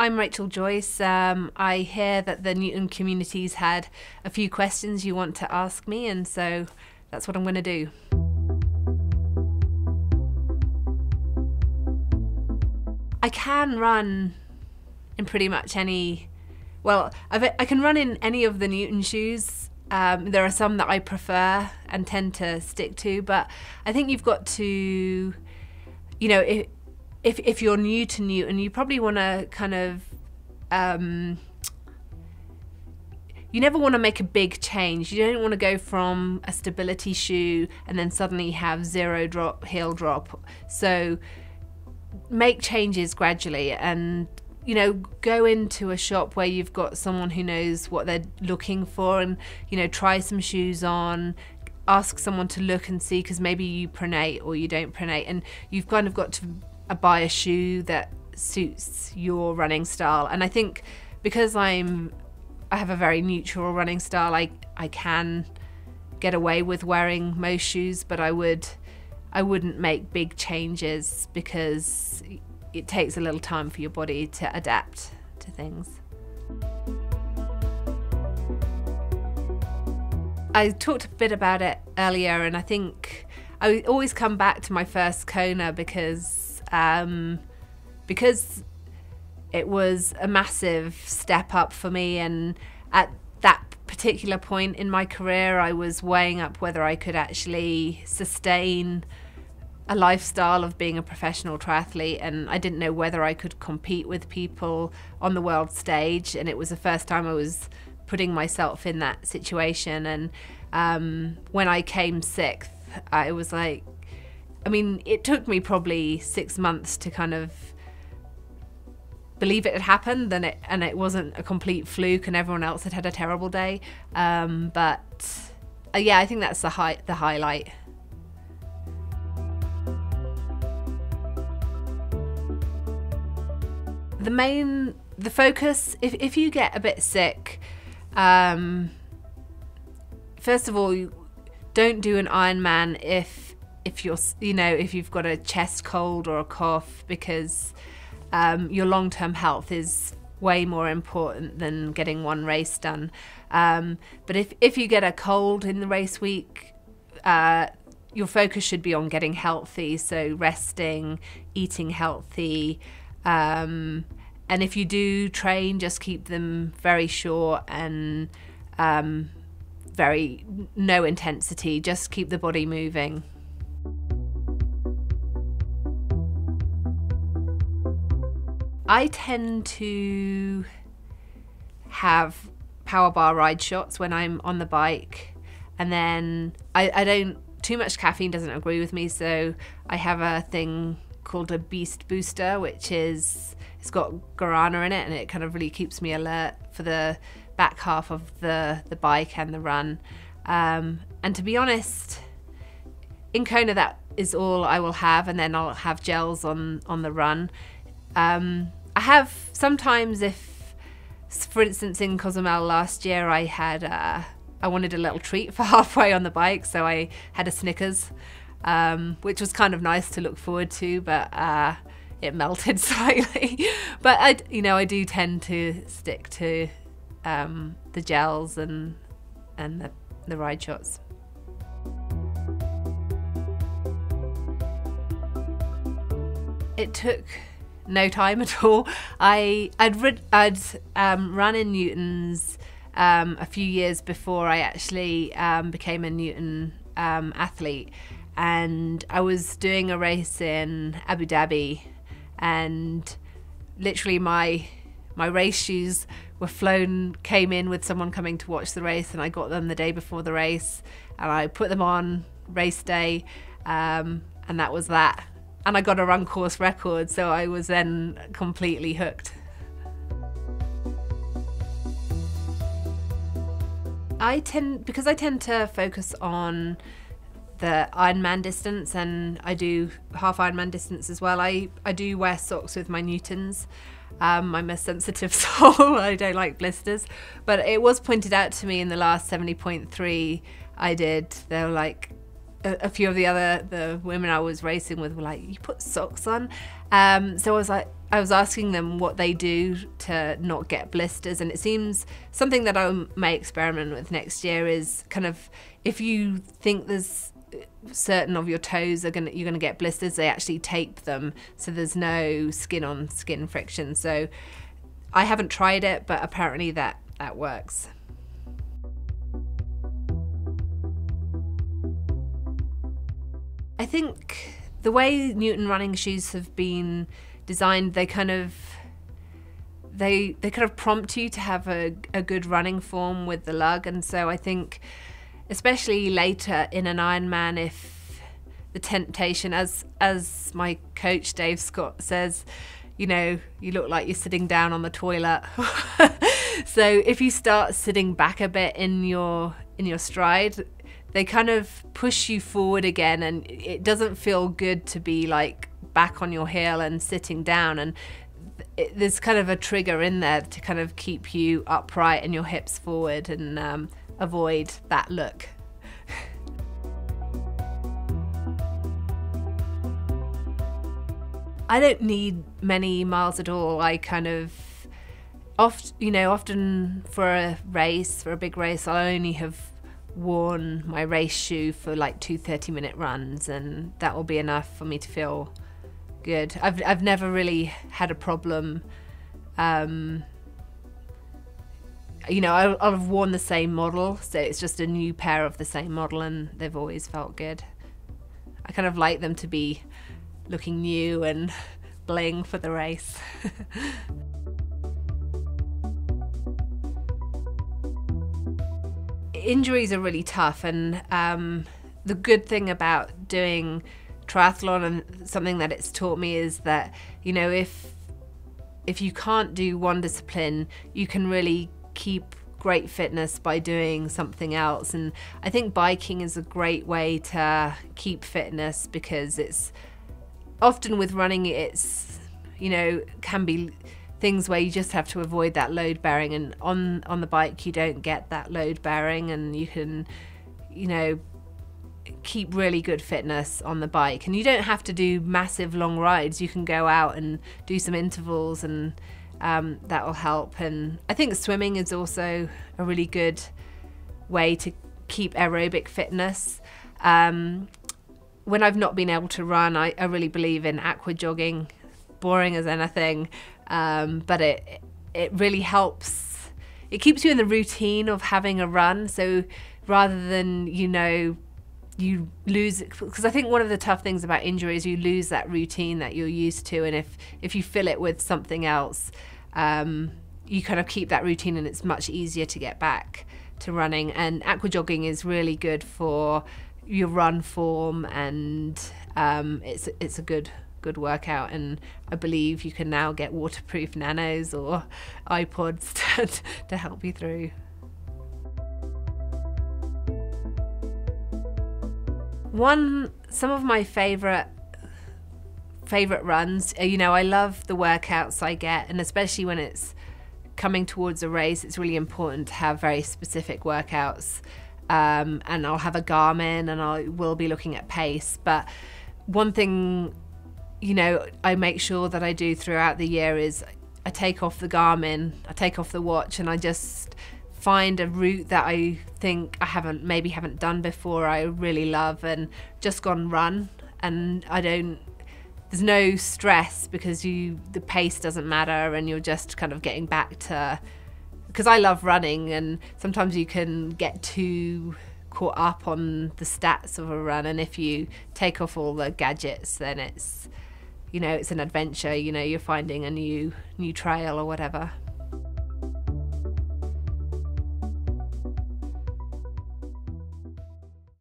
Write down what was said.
I'm Rachel Joyce. I hear that the Newton community's had a few questions you want to ask me, and so that's what I'm going to do. I can run in pretty much any, well, I can run in any of the Newton shoes. There are some that I prefer and tend to stick to, but I think you've got to, you know, if you're new to Newton, you probably want to kind of, you never want to make a big change. You don't want to go from a stability shoe and then suddenly have zero drop, heel drop. So make changes gradually, and you know, go into a shop where you've got someone who knows what they're looking for, and you know, try some shoes on, ask someone to look and see, because maybe you pronate or you don't pronate, and you've kind of got to buy a shoe that suits your running style. And I think because I have a very neutral running style, I can get away with wearing most shoes, but I wouldn't make big changes because it takes a little time for your body to adapt to things. I talked a bit about it earlier, and I think I always come back to my first Kona because it was a massive step up for me, and at that particular point in my career I was weighing up whether I could actually sustain a lifestyle of being a professional triathlete, and I didn't know whether I could compete with people on the world stage, and it was the first time I was putting myself in that situation. And when I came sixth, I was like, I mean, it took me probably 6 months to kind of believe it had happened, and it wasn't a complete fluke and everyone else had a terrible day. But yeah, I think that's the highlight. The focus, if you get a bit sick, first of all, don't do an Ironman if you're, you know, if you've got a chest cold or a cough, because your long-term health is way more important than getting one race done. But if you get a cold in the race week, your focus should be on getting healthy, so resting, eating healthy, and if you do train, just keep them very short and very no intensity, just keep the body moving. I tend to have power bar ride shots when I'm on the bike, and then I don't, too much caffeine doesn't agree with me, so I have a thing called a Beast Booster, which is, it's got guarana in it, and it kind of really keeps me alert for the back half of the bike and the run. And to be honest, in Kona that is all I will have, and then I'll have gels on the run. I have sometimes, if, for instance, in Cozumel last year, I wanted a little treat for halfway on the bike, so I had a Snickers, which was kind of nice to look forward to, but it melted slightly. But I do tend to stick to the gels and the ride shots. It took no time at all. I'd run in Newtons a few years before I actually became a Newton athlete, and I was doing a race in Abu Dhabi, and literally my race shoes came in with someone coming to watch the race, and I got them the day before the race, and I put them on race day, and that was that. And I got a run course record, so I was then completely hooked. Because I tend to focus on the Ironman distance, and I do half Ironman distance as well. I do wear socks with my Newtons. I'm a sensitive soul, I don't like blisters. But it was pointed out to me in the last 70.3 I did, they were like, a few of the women I was racing with were like, you put socks on? So I was like, I was asking them what they do to not get blisters, and it seems something that I may experiment with next year is kind of, if you think there's certain of your toes you're gonna get blisters, they actually tape them so there's no skin on skin friction. So I haven't tried it, but apparently that works. I think the way Newton running shoes have been designed, they kind of prompt you to have a good running form with the lug. And so I think especially later in an Ironman, if the temptation, as my coach Dave Scott says, you look like you're sitting down on the toilet. So if you start sitting back a bit in your stride, they kind of push you forward again, and it doesn't feel good to be like back on your heel and sitting down. And there's kind of a trigger in there to kind of keep you upright and your hips forward and avoid that look. I don't need many miles at all. I kind of often for a big race, I'll only have worn my race shoe for like 2 30-minute runs, and that will be enough for me to feel good. I've never really had a problem. I'll have worn the same model, so it's just a new pair of the same model, and they've always felt good. I kind of like them to be looking new and bling for the race. Injuries are really tough, and the good thing about doing triathlon, and something that it's taught me, is that if you can't do one discipline, you can really keep great fitness by doing something else. And I think biking is a great way to keep fitness, because it's often with running, it's can be things where you just have to avoid that load bearing, and on the bike you don't get that load bearing, and you can keep really good fitness on the bike. And you don't have to do massive long rides. You can go out and do some intervals, and that will help. And I think swimming is also a really good way to keep aerobic fitness. When I've not been able to run, I really believe in aqua jogging. Boring as anything, but it really helps. It keeps you in the routine of having a run. So rather than you lose, because I think one of the tough things about injury is you lose that routine that you're used to, and if you fill it with something else, you kind of keep that routine, and it's much easier to get back to running. And aqua jogging is really good for your run form, and it's a good workout. And I believe you can now get waterproof nanos or iPods to help you through. Some of my favorite runs, I love the workouts I get, and especially when it's coming towards a race, it's really important to have very specific workouts. And I'll have a Garmin, and I will be looking at pace. But one thing I make sure that I do throughout the year is I take off the Garmin, I take off the watch, and I just find a route that I think I haven't done before, I really love, and just gone run. And there's no stress, because the pace doesn't matter, and you're just kind of getting back to, because I love running, and sometimes you can get too caught up on the stats of a run, and if you take off all the gadgets, then it's an adventure. You're finding a new trail or whatever.